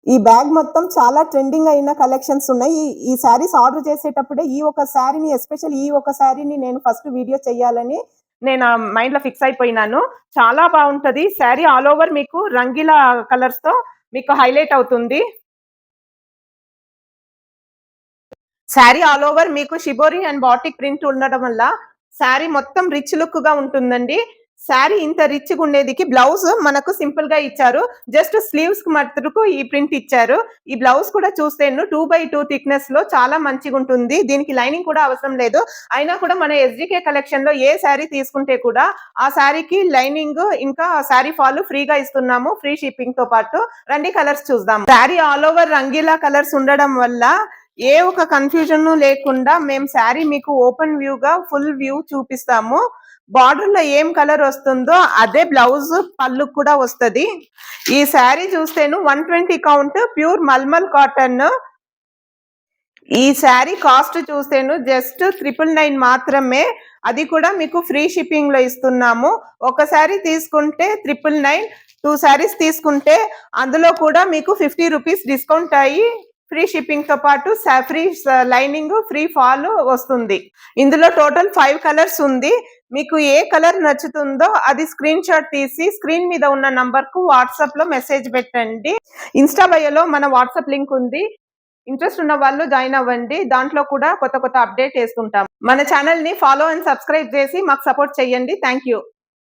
ఈ బ్యాగ్ మొత్తం చాలా ట్రెండింగ్ అయిన కలెక్షన్స్ ఉన్నాయి. ఈ శారీస్ ఆర్డర్ చేసేటప్పుడే ఈ ఒక శారీని ఎస్పెషల్ ఈ ఒక శారీని నేను ఫస్ట్ వీడియో చేయాలని నేను మైండ్‌లో ఫిక్స్ అయిపోయినాను. చాలా బావుంటది. శారీ ఆల్ ఓవర్ మీకు రంగీలా కలర్స్‌తో మీకు హైలైట్ అవుతుంది. శారీ ఆల్ ఓవర్ మీకు షిబోరి అండ్ బాటిక్ ప్రింట్ ఉండడం వల్ల శారీ మొత్తం రిచ్ లుక్‌గా ఉంటుందండి. శారీ ఇంత రిచ్‌గా ఉండేదికి బ్లౌజ్ మనకు సింపుల్‌గా ఇచ్చారు. జస్ట్ స్లీవ్స్‌కి మట్టుకు ఈ ప్రింట్ ఇచ్చారు. ఈ బ్లౌజ్ కూడా చూస్తేను 2/2 థిక్‌నెస్‌లో చాలా మంచిగుంటుంది. దీనికి లైనింగ్ కూడా అవసరం లేదు. అయినా కూడా మన ఎస్‌డికే కలెక్షన్‌లో ఏ శారీ తీసుకుంటే కూడా ఆ శారీకి లైనింగ్ ఇంకా శారీ ఫాల్ ఫ్రీగా ఇస్తున్నాము. ఫ్రీ షిప్పింగ్‌తో పాటు. రండి కలర్స్ చూద్దాం. Sari all over Rangeela colours ఉండడం వల్ల ఏ ఒక కన్‌ఫ్యూజన్ లేకుండా మేము శారీ మీకు ఓపెన్ వ్యూగా ఫుల్ వ్యూ చూపిస్తాము. బార్డర్‌లో ఏం కలర్ వస్తుందో అదే బ్లౌజ్ పళ్ళు కూడా వస్తది. ఈ శారీ చూస్తేను 120 కౌంట్ ప్యూర్ మల్మల్ కాటన్. ఈ శారీ కాస్ట్ చూస్తేను జస్ట్ 999 మాత్రమే. అది కూడా మీకు ఫ్రీ షిప్పింగ్‌లో ఇస్తున్నాము. ఒక శారీ తీసుకుంటే 999, 2 శారీస్ తీసుకుంటే అందులో కూడా మీకు 50 రూపీస్ డిస్కౌంట్ అయ్యి ఫ్రీ షిప్పింగ్‌తో పాటు ఫ్రీ లైనింగ్, ఫ్రీ ఫాల్ వస్తుంది. ఇందులో టోటల్ 5 కలర్స్ ఉంది. మీకు ఏ కలర్ నచ్చుతుందో అది స్క్రీన్ షాట్ తీసి స్క్రీన్ మీద ఉన్న నంబర్‌కు వాట్సాప్‌లో మెసేజ్ పెట్టండి. ఇన్‌స్టా బయోలో మన వాట్సాప్ లింక్ ఉంది. ఇంట్రెస్ట్ ఉన్న వాళ్ళు జాయిన్ అవ్వండి. దాంట్లో కూడా కొత్త అప్డేట్ చేస్తుంటాం. మన ఛానల్‌ని ఫాలో అండ్ సబ్స్క్రైబ్ చేసి మాకు సపోర్ట్ చేయండి. Thank you.